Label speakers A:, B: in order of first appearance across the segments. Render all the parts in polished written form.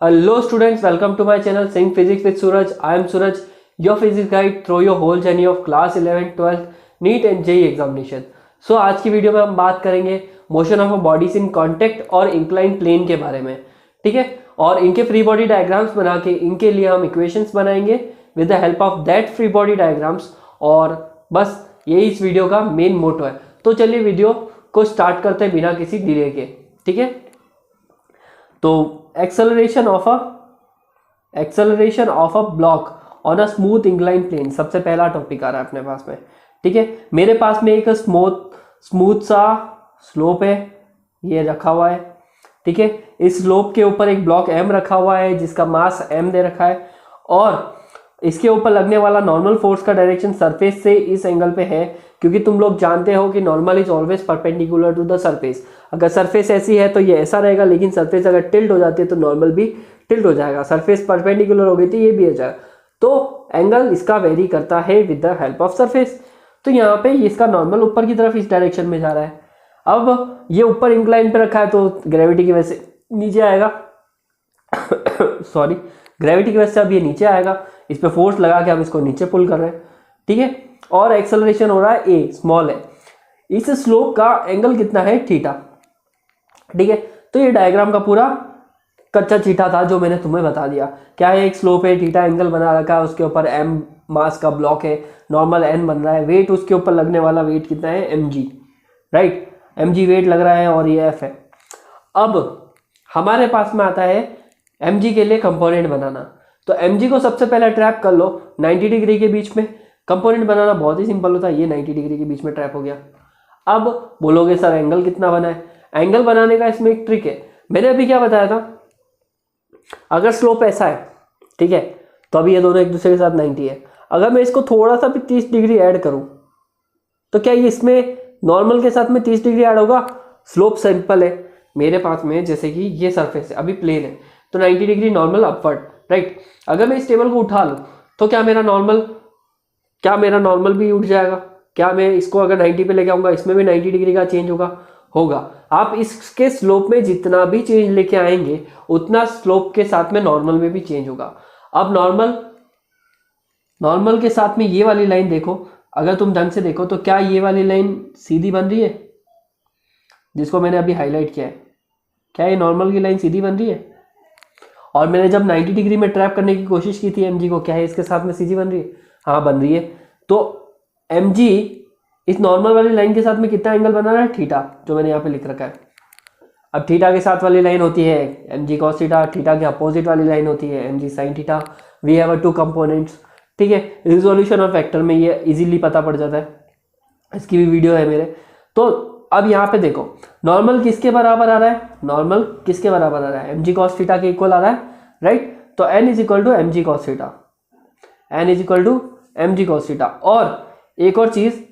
A: Hello students, welcome to my channel Sync Physics with Suraj. I am Suraj, your physics guide through your whole journey of class 11th, 12th, NEET and JEE examination. So आज की video में हम बात करेंगे motion of bodies in contact और incline plane के बारे में. ठीक है, और इनके फ्री बॉडी डायग्राम्स बना के इनके लिए हम इक्वेशंस बनाएंगे with the help of that free body diagrams. और बस यही इस वीडियो का मेन मोटो है. तो चलिए वीडियो को स्टार्ट करते हैं बिना किसी डिले के. ठीक है, तो acceleration of a block on a smooth incline plane सबसे पहला टॉपिक आ रहा है अपने पास में. ठीक है, मेरे पास में एक स्मूथ सा स्लोप है, ये रखा हुआ है. ठीक है, इस स्लोप के ऊपर एक ब्लॉक m रखा हुआ है जिसका मास m दे रखा है, और इसके ऊपर लगने वाला नॉर्मल फोर्स का डायरेक्शन सरफेस से इस एंगल पे है, क्योंकि तुम लोग जानते हो कि normal is always perpendicular to the surface. अगर सरफेस ऐसी है तो ये ऐसा रहेगा, लेकिन सरफेस अगर टिल्ट हो जाती है तो नॉर्मल भी टिल्ट हो जाएगा. सरफेस परपेंडिकुलर हो गई थी, ये भी हो जाएगा, तो एंगल इसका वेरी करता है with the help of surface. तो यहाँ पे इसका नॉर्मल ऊपर की तरफ इस डायरेक्शन में जा रहा है. अब ये ऊपर इंक्लाइन पे रखा है तो ग्रेविटी की वजह से नीचे आएगा. सॉरी, ग्रेविटी की वजह से अब ये नीचे आएगा. इस पे फोर्स लगा के हम इसको नीचे पुल कर रहे हैं. ठीक है, और एक्सेलरेशन हो रहा है ए, स्मॉल है. इस स्लोप का एंगल कितना है, थीटा. ठीक है, तो ये डायग्राम का पूरा कच्चा चीटा था जो मैंने तुम्हें बता दिया. क्या है, एक स्लोप है, थीटा एंगल बना रखा है, उसके ऊपर m मास का ब्लॉक है, नॉर्मल n बन रहा है, वेट उसके ऊपर लगने वाला वेट कितना है, mg. राइट, mg वेट लग रहा है और ये f है. अब हमारे पास में आता है mg के लिए कंपोनेंट बनाना. तो mg को सबसे पहले ट्रैप कर लो 90 डिग्री के बीच में. कंपोनेंट बनाना बहुत ही सिंपल होता है, ये 90 डिग्री के बीच में ट्रैप हो गया. अब बोलोगे सर एंगल कितना बना है. एंगल बनाने का इसमें एक ट्रिक है. मैंने अभी क्या बताया था, अगर स्लोप ऐसा है, ठीक है, तो अभी ये दोनों एक दूसरे के साथ 90 है. अगर मैं इसको थोड़ा सा भी 30 डिग्री ऐड करूं तो क्या ये इसमें नॉर्मल के साथ में 30 डिग्री ऐड होगा. स्लोप सिंपल है मेरे पास में, जैसे कि ये सरफेस है, अभी प्लेन है, तो 90 डिग्री नॉर्मल अपवर्ड. राइट, अगर मैं इस टेबल को उठा लूँ तो क्या मेरा नॉर्मल भी उठ जाएगा. क्या मैं इसको अगर 90 पे लेके आऊँगा, इसमें भी 90 डिग्री का चेंज होगा. आप इसके स्लोप में जितना भी चेंज लेके आएंगे उतना स्लोप के साथ में नॉर्मल में भी चेंज होगा. अब नॉर्मल के साथ में ये वाली लाइन देखो, अगर तुम ढंग से देखो तो क्या ये वाली लाइन सीधी बन रही है, जिसको मैंने अभी हाईलाइट किया है. क्या ये नॉर्मल की लाइन सीधी बन रही है. और मैंने जब 90 डिग्री में ट्रैप करने की कोशिश की थी mg को, क्या है इसके साथ में सीधी बन रही है. हाँ, बन रही है. तो mg इस नॉर्मल वाली लाइन के साथ में कितना एंगल बना रहा है, थीटा, जो मैंने यहाँ पे लिख रखा है. अब थीटा के साथ वाली लाइन होती है mg cos थीटा, थीटा के अपोजिट वाली लाइन होती है mg sin theta. We have two components. ठीक है, रिजोल्यूशन ऑफ वेक्टर में ये इजीली पता पड़ जाता है, इसकी भी वीडियो है मेरे. तो अब यहाँ पे देखो, नॉर्मल किसके बराबर आ रहा है, mg cos थीटा के इक्वल आ रहा है. राइट, तो n is equal to mg cos theta. और एक और चीज,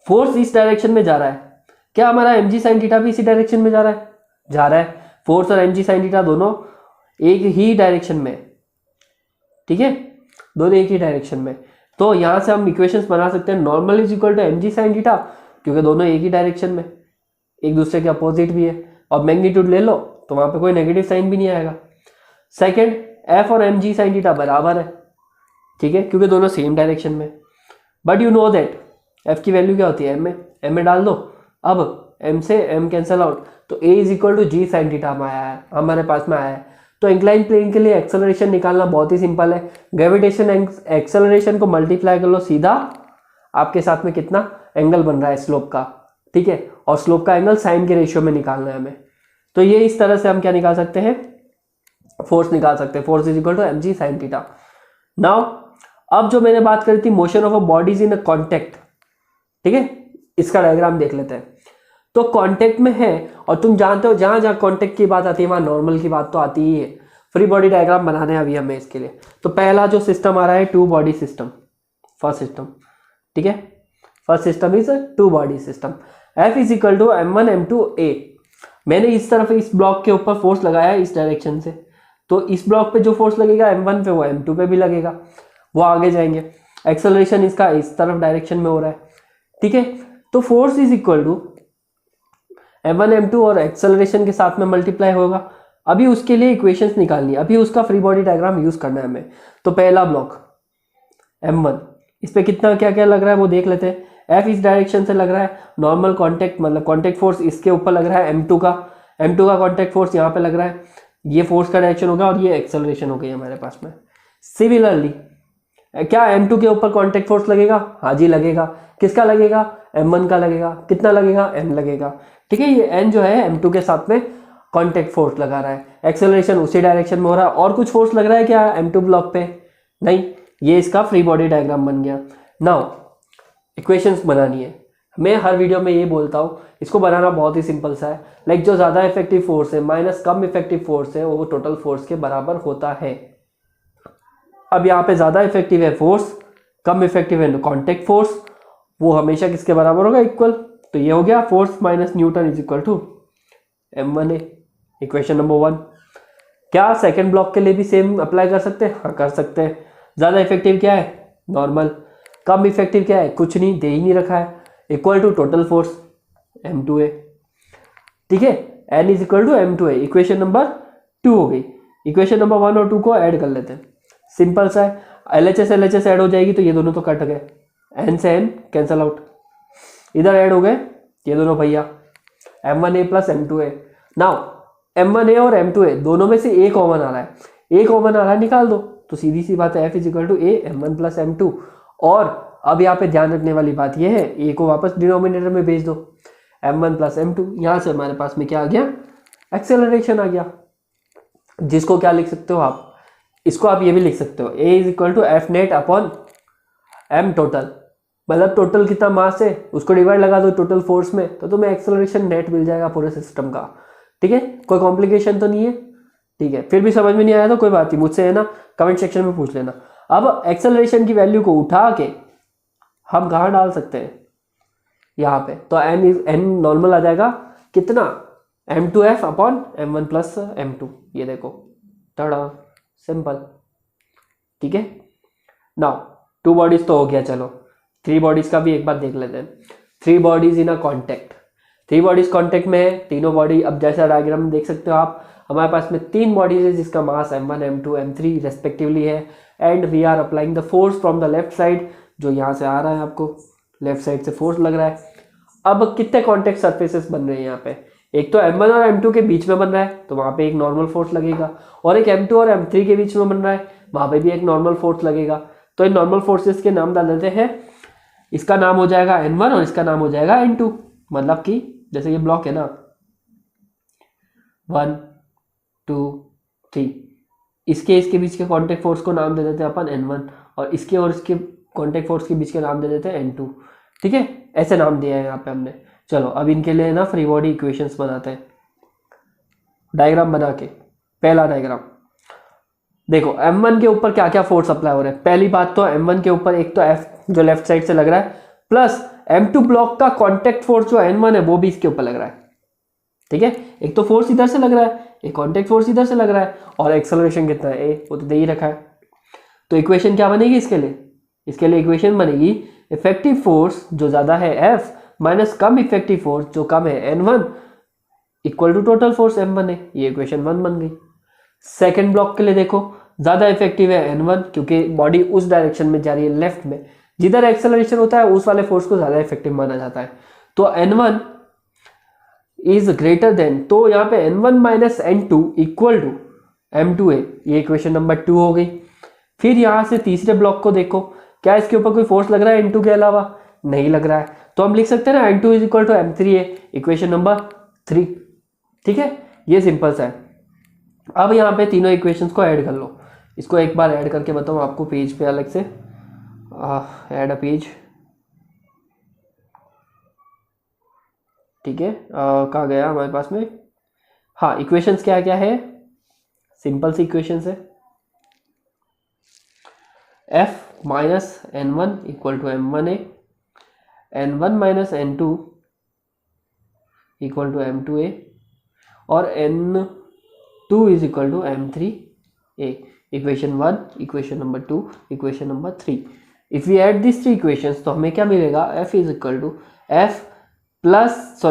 A: फोर्स इस डायरेक्शन में जा रहा है. क्या हमारा mg sin थीटा भी इसी डायरेक्शन में जा रहा है. फोर्स और mg sin थीटा दोनों एक ही डायरेक्शन में. ठीक है, दोनों एक ही डायरेक्शन में. तो यहां से हम इक्वेशंस बना सकते हैं. Normal is equal to mg sin theta, क्योंकि दोनों एक ही डायरेक्शन में, एक दूसरे के अपोजिट भी है. और मैग्नीट्यूड ले लो तो वहां पे कोई नेगेटिव साइन भी नहीं आएगा. सेकेंड, f और mg sin थीटा बराबर है. ठीक है, क्योंकि दोनों सेम डायरेक्शन में. But you know that f की वैल्यू क्या होती है, m में डाल दो. अब m से m कैंसल आउट, तो a is equal to g sin theta हमारे पास में आया है. तो इंक्लाइन प्लेन के लिए एक्सेलरेशन निकालना बहुत ही सिंपल है. ग्रेविटेशन एक्सेलरेशन को मल्टीप्लाई कर लो, सीधा आपके साथ में कितना एंगल बन रहा है स्लोप का. ठीक है, और स्लोप का एंगल साइन के रेशियो में निकालना है हमें. तो ये इस तरह से हम क्या निकाल सकते हैं, फोर्स निकाल सकते हैं. Force is equal to mg sin theta. Now अब जो मैंने बात करी थी motion of a bodies in a contact, ठीक है, इसका डायग्राम देख लेते हैं. तो कांटेक्ट में है, और तुम जानते हो जहां जहां कांटेक्ट की बात आती है वहां नॉर्मल की बात तो आती ही है. फ्री बॉडी डायग्राम बनाने हैं अभी हमें इसके लिए. तो पहला जो सिस्टम आ रहा है, two body system, first system. ठीक है, first system is two body system. F is equal to m1 m2 a. मैंने इस तरफ इस ब्लॉक के ऊपर फोर्स लगाया इस डायरेक्शन से, तो इस ब्लॉक पे जो फोर्स लगेगा m1 पे वो m2 पे भी लगेगा, वो आगे जाएंगे. एक्सेलरेशन इसका इस तरफ डायरेक्शन में हो रहा है. ठीक है, तो force is equal to m1 m2 और एक्सेलरेशन के साथ में मल्टीप्लाई होगा. अभी उसके लिए इक्वेशंस निकालनी है, अभी उसका फ्री बॉडी डायग्राम यूज करना है हमें। तो पहला ब्लॉक M1, इस पे कितना क्या क्या लग रहा है वो देख लेते हैं। F इस डायरेक्शन से लग रहा है, नॉर्मल कांटेक्ट मतलब कांटेक्ट फोर्स इसके ऊपर लग रहा है M2 का, M2 का कांटेक्ट फोर्स यहाँ पे लग रहा है, ये फोर्स का डायरेक्शन होगा और ये एक्सेलरेशन हो गई हमारे पास में। सिमिलरली क्या M2 के ऊपर कांटेक्ट फोर्स लगेगा? हाँ जी लगेगा। किसका लगेगा? M1 का लगेगा। कितना लगेगा? M लगेगा। ठीक है, ये N जो है M2 के साथ में कांटेक्ट फोर्स लगा रहा है, एक्सेलरेशन उसी डायरेक्शन में हो रहा है। और कुछ फोर्स लग रहा है क्या M2 ब्लॉक पे? नहीं। ये इसका फ्री बॉडी डायग्राम बन गया। नाउ इक्वेशंस बनानी है। मैं हर वीडियो में ये बोलता हूँ, इसको बनाना बहुत ही सिंपल सा है। लाइक जो ज़्यादा इफेक्टिव फोर्स है माइनस कम इफेक्टिव फोर्स है वो टोटल फोर्स के बराबर होता है। अब यहाँ पे ज़्यादा इफेक्टिव है फोर्स, कम इफेक्टिव है कॉन्टेक्ट फोर्स, वो हमेशा किसके बराबर होगा? इक्वल। तो ये हो गया force minus newton is equal to M1A, equation number 1। क्या सेकेंड ब्लॉक के लिए भी सेम अप्लाई कर सकते हैं? हाँ कर सकते हैं। ज़्यादा इफेक्टिव क्या है? नॉर्मल। कम इफेक्टिव क्या है? कुछ नहीं, दे ही नहीं रखा है, equal to total force M2A। ठीक है, N is equal to M2A, equation number 2 हो गई। इक्वेशन नंबर 1 और 2 को ऐड कर लेते हैं, सिंपल सा है। LHS ऐड हो जाएगी तो ये दोनों तो कट गए, N से N कैंसल आउट, इधर ऐड हो गए ये दोनों भैया, M1A plus M2A। Now M1A और M2A दोनों में से एक कॉमन आ रहा है, एक कॉमन आ रहा है निकाल दो, तो सीधी सी बात है F is equal to A M1 plus M2। और अब यहाँ पे ध्यान रखने वाली बात यह है, A को वापस डिनोमिनेटर में भेज दो, M1 प्लस M2। यहाँ से हमारे पास में क्या आ गया? एक्सेलरेशन आ गया, जिसको क्या लिख सकते हो आप? इसको आप ये भी लिख सकते हो, A is equal to F net upon M total, मतलब टोटल कितना मास है उसको डिवाइड लगा दो टोटल फोर्स में, तो तुम्हें एक्सेलरेशन नेट मिल जाएगा पूरे सिस्टम का। ठीक है, कोई कॉम्प्लिकेशन तो नहीं है? ठीक है, फिर भी समझ में नहीं आया तो कोई बात नहीं, मुझसे है ना कमेंट सेक्शन में पूछ लेना। अब एक्सेलरेशन की वैल्यू को उठा के हम कहाँ डाल सकते हैं? यहाँ पे। तो N नॉर्मल आ जाएगा कितना? M2F upon M1 plus M2, ये देखो टड़ा, सिंपल। ठीक है, नाउ 2 बॉडीज तो हो गया, चलो 3 बॉडीज का भी एक बार देख लेते हैं। 3 bodies in a contact, 3 bodies contact में है, तीनों बॉडी। अब जैसा डायग्राम में देख सकते हो आप, हमारे पास में 3 बॉडीज है जिसका mass M1 M2 M3 respectively है, and we are applying the force from the left side, जो यहाँ से आ रहा है, आपको लेफ्ट साइड से फोर्स लग रहा है। अब कितने कॉन्टेक्ट सर्फेसेस बन रहे हैं यहाँ पे? एक तो M1 और M2 के बीच में बन रहा है तो वहाँ पे एक नॉर्मल फोर्स लगेगा, और एक M2 और M3 के बीच में बन रहा है, वहाँ पे भी एक नॉर्मल फोर्स लगेगा। तो इन नॉर्मल फोर्सेस के नाम डाल देते हैं, इसका नाम हो जाएगा N1 और इसका नाम हो जाएगा N2। मतलब कि जैसे ये ब्लॉक है ना 1 2 3, इसके बीच के कांटेक्ट फोर्स को नाम दे देते हैं अपन N1, और इसके कांटेक्ट फोर्स के बीच के नाम दे देते हैं N2। ठीक है, ऐसे नाम दिया है यहाँ पे हमने। चलो अब इनके लिए ना फ्री बॉडी इक्वेशंस बनाते हैं, डायग्राम बना के। पहला डायग्राम देखो, M1 के ऊपर क्या क्या फोर्स अप्लाई हो रहा है। पहली बात तो M1 के ऊपर एक तो F जो लेफ्ट साइड से लग रहा है, प्लस M2 ब्लॉक का कांटेक्ट फोर्स जो N1 है वो भी इसके ऊपर लग रहा है। ठीक है, एक तो फोर्स इधर से लग रहा है, एक कांटेक्ट फोर्स इधर से लग रहा है, और एक्सेलरेशन कितना है? A, वो तो दे ही रखा है। तो इक्वेशन क्या बनेगी इसके लिए? इसके लिए इक्वेशन बनेगी इफेक्टिव फोर्स जो ज़्यादा है F माइनस कम इफेक्टिव फोर्स जो कम है N1 equal to total force M1 है। ये इक्वेशन 1 बन गई। सेकेंड ब्लॉक के लिए देखो, ज़्यादा इफेक्टिव है N1 क्योंकि बॉडी उस डायरेक्शन में जा रही है लेफ्ट में, जिधर एक्सेलरेशन होता है उस वाले फोर्स को ज़्यादा इफेक्टिव माना जाता है। तो N1 इज ग्रेटर देन, तो यहाँ पे N1 minus N2 equal to M2A, ये इक्वेशन नंबर 2 हो गई। फिर यहाँ से तीसरे ब्लॉक को देखो, क्या इसके ऊपर कोई फोर्स लग रहा है N2 के अलावा? नहीं लग रहा है, तो हम लिख सकते हैं ना N2 is equal to M3A, equation number 3। ठीक है, ये सिंपल सा है। अब यहाँ पे तीनों इक्वेशंस को ऐड कर लो। इसको एक बार ऐड करके बताऊँ आपको पेज पे अलग से, ऐड अ पेज। ठीक है, कहाँ गया हमारे पास में? हाँ, इक्वेशंस क्या क्या है? सिंपल सी इक्वेशंस है, F minus N1 equal to M1A, N1 minus N2 equal to M2A, और N2 is equal to M3A। Equation 1, equation number 2, equation number 3। If we add this 3 equations तो हमें क्या मिलेगा? F is equal to F plus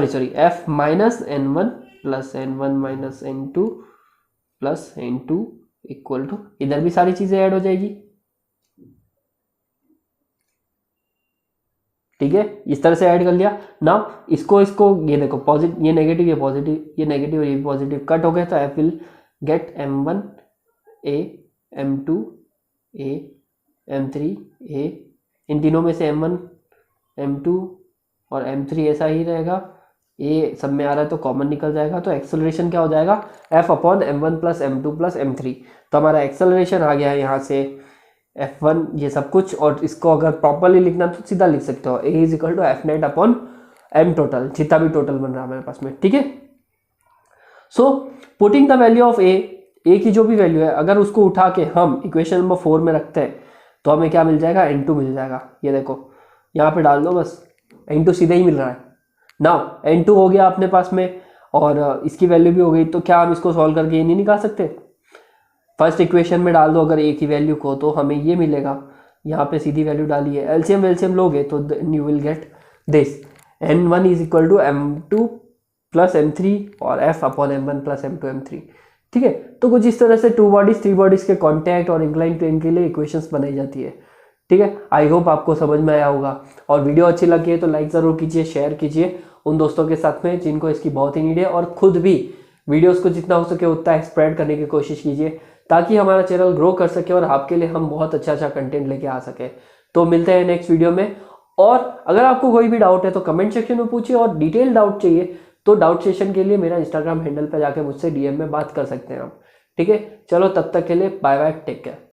A: F minus N1 plus N1 minus N2 plus N2 equal to, इधर भी सारी चीजें add हो जाएगी, ठीक है, इस तरह से ऐड कर लिया ना। इसको इसको ये देखो पॉजिटिव, ये नेगेटिव, ये पॉजिटिव, ये नेगेटिव और ये पॉजिटिव कट हो गया, तो F will get M1 A, M2 A, M3 A, इन तीनों में से M1 M2 और M3 ऐसा ही रहेगा, ए सब में आ रहा है तो कॉमन निकल जाएगा, तो एक्सेलरेशन क्या हो जाएगा F/M1 plus M2 plus M3। तो हमारा एक्सेलरेशन आ गया है यहाँ से F1 ये सब कुछ, और इसको अगर प्रॉपरली लिखना तो सीधा लिख सकते हो, A is equal to F net upon M total, जितना भी टोटल बन रहा है मेरे पास में, ठीक है। So putting the value of A की जो भी वैल्यू है, अगर उसको उठा के हम इक्वेशन नंबर 4 में रखते हैं तो हमें क्या मिल जाएगा, N2 मिल जाएगा। ये देखो यहाँ पे डाल दो बस, N2 सीधे ही मिल रहा है नाउ। N2 हो गया अपने पास में और इसकी वैल्यू भी हो गई, तो क्या हम इसको सॉल्व करके ये नहीं निकाल सकते, फर्स्ट इक्वेशन में डाल दो अगर ए की वैल्यू को, तो हमें ये मिलेगा, यहाँ पे सीधी वैल्यू डालिए, एलसीएम वेलसीएम लोगे तो you will get this, N1 is equal to M2 plus M3 और F/M1 प्लस M2 M3, ठीक है। तो कुछ इस तरह से 2 बॉडीज 3 बॉडीज के कॉन्टैक्ट और इंक्लाइन प्लेन के लिए इक्वेशंस बनाई जाती है, ठीक है। आई होप आपको समझ में आया होगा, और वीडियो अच्छी लगी है तो लाइक ज़रूर कीजिए, शेयर कीजिए उन दोस्तों के साथ में जिनको इसकी बहुत ही नीड है, और खुद भी वीडियोस को जितना हो सके उतना स्प्रेड करने की कोशिश कीजिए, ताकि हमारा चैनल ग्रो कर सके और आपके लिए हम बहुत अच्छा अच्छा कंटेंट लेके आ सके। तो मिलते हैं नेक्स्ट वीडियो में, और अगर आपको कोई भी डाउट है तो कमेंट सेक्शन में पूछिए, और डिटेल डाउट चाहिए तो डाउट सेशन के लिए मेरा इंस्टाग्राम हैंडल पर जाके मुझसे DM में बात कर सकते हैं आप, ठीक है। चलो तब तक के लिए बाय बाय, टेक केयर।